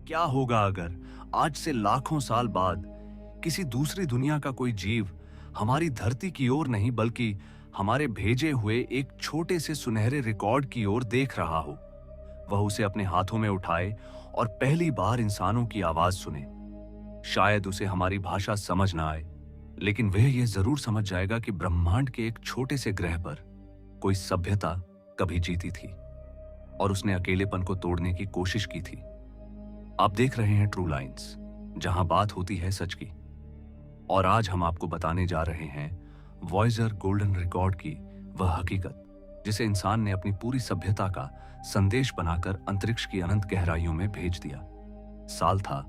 क्या होगा अगर आज से लाखों साल बाद किसी दूसरी दुनिया का कोई जीव हमारी धरती की ओर नहीं बल्कि हमारे भेजे हुए एक छोटे से सुनहरे रिकॉर्ड की ओर देख रहा हो। वह उसे अपने हाथों में उठाए और पहली बार इंसानों की आवाज सुने। शायद उसे हमारी भाषा समझ ना आए, लेकिन वह यह जरूर समझ जाएगा कि ब्रह्मांड के एक छोटे से ग्रह पर कोई सभ्यता कभी जीती थी और उसने अकेलेपन को तोड़ने की कोशिश की थी। आप देख रहे हैं ट्रू लाइंस, जहां बात होती है सच की। और आज हम आपको बताने जा रहे हैं वॉयजर गोल्डन रिकॉर्ड की वह हकीकत, जिसे इंसान ने अपनी पूरी सभ्यता का संदेश बनाकर अंतरिक्ष की अनंत गहराइयों में भेज दिया। साल था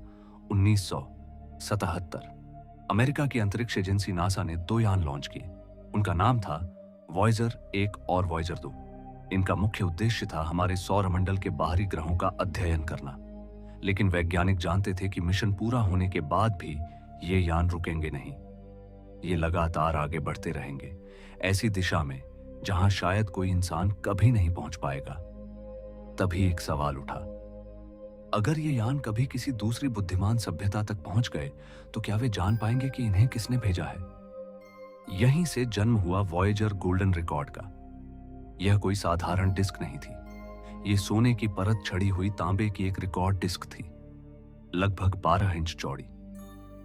1977। अमेरिका की अंतरिक्ष एजेंसी नासा ने 2 यान लॉन्च किए। उनका नाम था वॉयजर 1 और वॉयजर 2। इनका मुख्य उद्देश्य था हमारे सौरमंडल के बाहरी ग्रहों का अध्ययन करना। लेकिन वैज्ञानिक जानते थे कि मिशन पूरा होने के बाद भी ये यान रुकेंगे नहीं। ये लगातार आगे बढ़ते रहेंगे, ऐसी दिशा में जहां शायद कोई इंसान कभी नहीं पहुंच पाएगा। तभी एक सवाल उठा, अगर ये यान कभी किसी दूसरी बुद्धिमान सभ्यता तक पहुंच गए तो क्या वे जान पाएंगे कि इन्हें किसने भेजा है? यहीं से जन्म हुआ वॉयजर गोल्डन रिकॉर्ड का। यह कोई साधारण डिस्क नहीं थी। ये सोने की परत छड़ी हुई तांबे की एक रिकॉर्ड डिस्क थी, लगभग 12 इंच चौड़ी।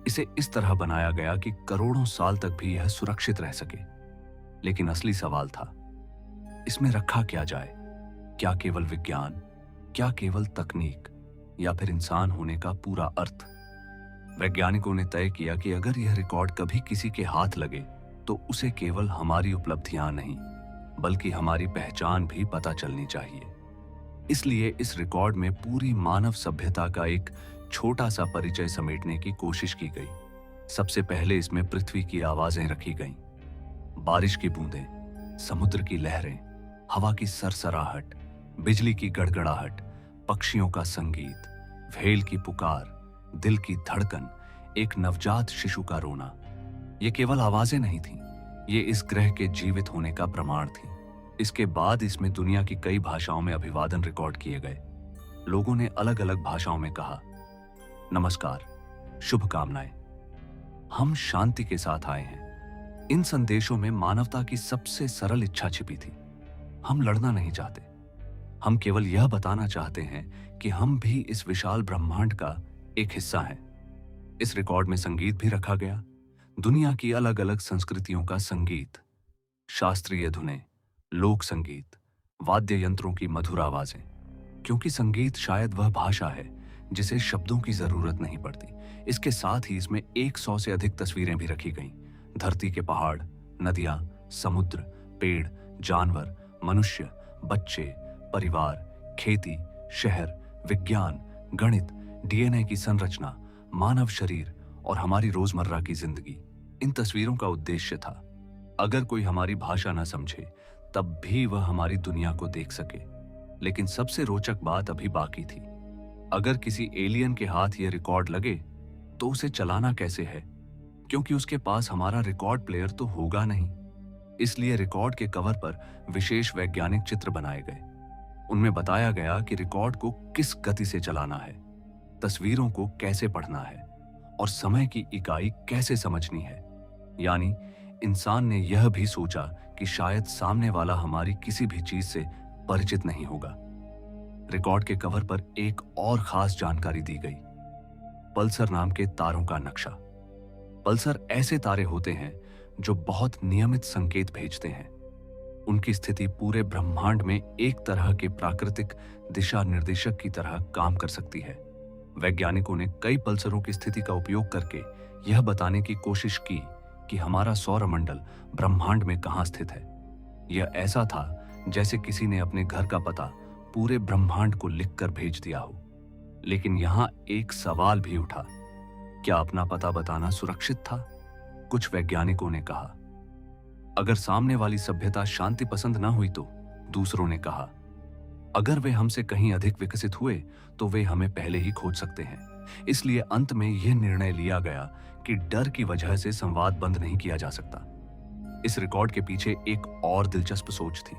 इसे इस तरह बनाया गया कि करोड़ों साल तक भी यह सुरक्षित रह सके। लेकिन असली सवाल था, इसमें रखा क्या जाए? क्या केवल विज्ञान, क्या केवल तकनीक, या फिर इंसान होने का पूरा अर्थ? वैज्ञानिकों ने तय किया कि अगर यह रिकॉर्ड कभी किसी के हाथ लगे तो उसे केवल हमारी उपलब्धियां नहीं, बल्कि हमारी पहचान भी पता चलनी चाहिए। इसलिए इस रिकॉर्ड में पूरी मानव सभ्यता का एक छोटा सा परिचय समेटने की कोशिश की गई। सबसे पहले इसमें पृथ्वी की आवाजें रखी गईं, बारिश की बूंदें, समुद्र की लहरें, हवा की सरसराहट, बिजली की गड़गड़ाहट, पक्षियों का संगीत, व्हेल की पुकार, दिल की धड़कन, एक नवजात शिशु का रोना। ये केवल आवाजें नहीं थीं, ये इस ग्रह के जीवित होने का प्रमाण थी। इसके बाद इसमें दुनिया की कई भाषाओं में अभिवादन रिकॉर्ड किए गए। लोगों ने अलग अलग भाषाओं में कहा, नमस्कार, शुभकामनाएं, हम शांति के साथ आए हैं। इन संदेशों में मानवता की सबसे सरल इच्छा छिपी थी। हम लड़ना नहीं चाहते, हम केवल यह बताना चाहते हैं कि हम भी इस विशाल ब्रह्मांड का एक हिस्सा हैं। इस रिकॉर्ड में संगीत भी रखा गया, दुनिया की अलग अलग संस्कृतियों का संगीत, शास्त्रीय धुनें, लोक संगीत, वाद्य यंत्रों की मधुर आवाजें। क्योंकि संगीत शायद वह भाषा है जिसे शब्दों की जरूरत नहीं पड़ती। इसके साथ ही इसमें 100 से अधिक तस्वीरें भी रखी गईं। धरती के पहाड़, नदियां, समुद्र, पेड़, जानवर, मनुष्य, बच्चे, परिवार, खेती, शहर, विज्ञान, गणित, डीएनए की संरचना, मानव शरीर और हमारी रोजमर्रा की जिंदगी। इन तस्वीरों का उद्देश्य था, अगर कोई हमारी भाषा न समझे तब भी वह हमारी दुनिया को देख सके। लेकिन सबसे रोचक बात अभी बाकी थी। अगर किसी एलियन के हाथ यह रिकॉर्ड लगे तो उसे चलाना कैसे है? क्योंकि उसके पास हमारा रिकॉर्ड प्लेयर तो होगा नहीं। इसलिए रिकॉर्ड के कवर पर विशेष वैज्ञानिक चित्र बनाए गए। उनमें बताया गया कि रिकॉर्ड को किस गति से चलाना है, तस्वीरों को कैसे पढ़ना है और समय की इकाई कैसे समझनी है। यानी इंसान ने यह भी सोचा कि शायद सामने वाला हमारी किसी भी चीज से परिचित नहीं होगा। रिकॉर्ड के कवर पर एक और खास जानकारी दी गई, पल्सर नाम के तारों का नक्शा। पल्सर ऐसे तारे होते हैं जो बहुत नियमित संकेत भेजते हैं। उनकी स्थिति पूरे ब्रह्मांड में एक तरह के प्राकृतिक दिशा निर्देशक की तरह काम कर सकती है। वैज्ञानिकों ने कई पल्सरों की स्थिति का उपयोग करके यह बताने की कोशिश की कि हमारा सौरमंडल ब्रह्मांड में कहां स्थित है। यह ऐसा था जैसे किसी ने अपने घर का पता पूरे ब्रह्मांड को लिखकर भेज दिया हो। लेकिन यहां एक सवाल भी उठा, क्या अपना पता बताना सुरक्षित था? कुछ वैज्ञानिकों ने कहा, अगर सामने वाली सभ्यता शांति पसंद न हुई तो? दूसरों ने कहा, अगर वे हमसे कहीं अधिक विकसित हुए तो वे हमें पहले ही खोज सकते हैं। इसलिए अंत में यह निर्णय लिया गया कि डर की वजह से संवाद बंद नहीं किया जा सकता। इस रिकॉर्ड के पीछे एक और दिलचस्प सोच थी।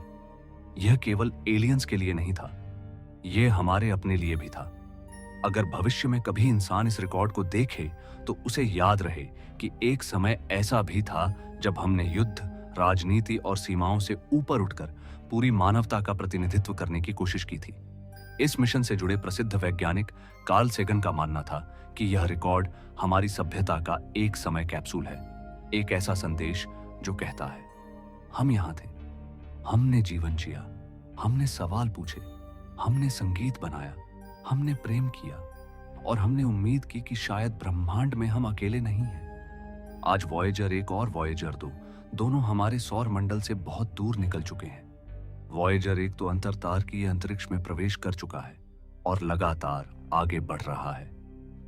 यह केवल एलियंस के लिए नहीं था, यह हमारे अपने लिए भी था। अगर भविष्य में कभी इंसान इस रिकॉर्ड को देखे तो उसे याद रहे कि एक समय ऐसा भी था जब हमने युद्ध, राजनीति और सीमाओं से ऊपर उठकर पूरी मानवता का प्रतिनिधित्व करने की कोशिश की थी। इस मिशन से जुड़े प्रसिद्ध वैज्ञानिक कार्ल सेगन का मानना था कि यह रिकॉर्ड हमारी सभ्यता का एक समय कैप्सूल है, एक ऐसा संदेश जो कहता है, हम यहां थे, हमने जीवन जिया, हमने सवाल पूछे, हमने संगीत बनाया, हमने प्रेम किया और हमने उम्मीद की कि शायद ब्रह्मांड में हम अकेले नहीं हैं। आज वॉयेजर 1 और वॉयेजर 2 दोनों हमारे सौर मंडल से बहुत दूर निकल चुके हैं। वॉयेजर 1 तो अंतरतारकीय अंतरिक्ष में प्रवेश कर चुका है और लगातार आगे बढ़ रहा है।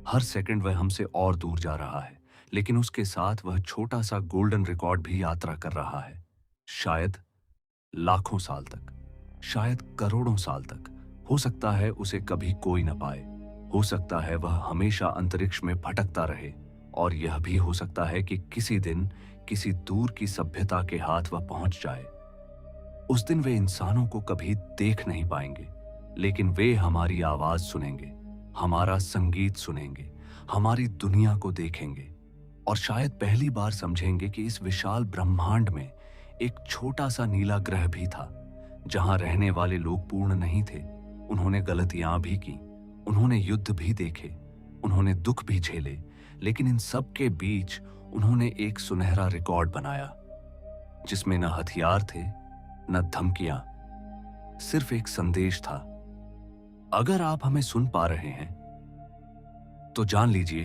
हर सेकंड वह हमसे और दूर जा रहा है, लेकिन उसके साथ वह छोटा सा गोल्डन रिकॉर्ड भी यात्रा कर रहा है। शायद लाखों साल तक, शायद करोड़ों साल तक, हो सकता है उसे कभी कोई न पाए, हो सकता है वह हमेशा अंतरिक्ष में भटकता रहे, और यह भी हो सकता है कि किसी दिन किसी दूर की सभ्यता के हाथ वह पहुंच जाए। उस दिन वे इंसानों को कभी देख नहीं पाएंगे, लेकिन वे हमारी आवाज सुनेंगे, हमारा संगीत सुनेंगे, हमारी दुनिया को देखेंगे और शायद पहली बार समझेंगे कि इस विशाल ब्रह्मांड में एक छोटा सा नीला ग्रह भी था जहां रहने वाले लोग पूर्ण नहीं थे। उन्होंने गलतियां भी की, उन्होंने युद्ध भी देखे, उन्होंने दुख भी झेले, लेकिन इन सब के बीच उन्होंने एक सुनहरा रिकॉर्ड बनाया जिसमें न हथियार थे, न धमकियां, सिर्फ एक संदेश था। अगर आप हमें सुन पा रहे हैं तो जान लीजिए,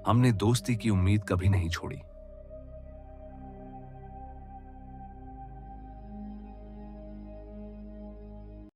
हमने दोस्ती की उम्मीद कभी नहीं छोड़ी।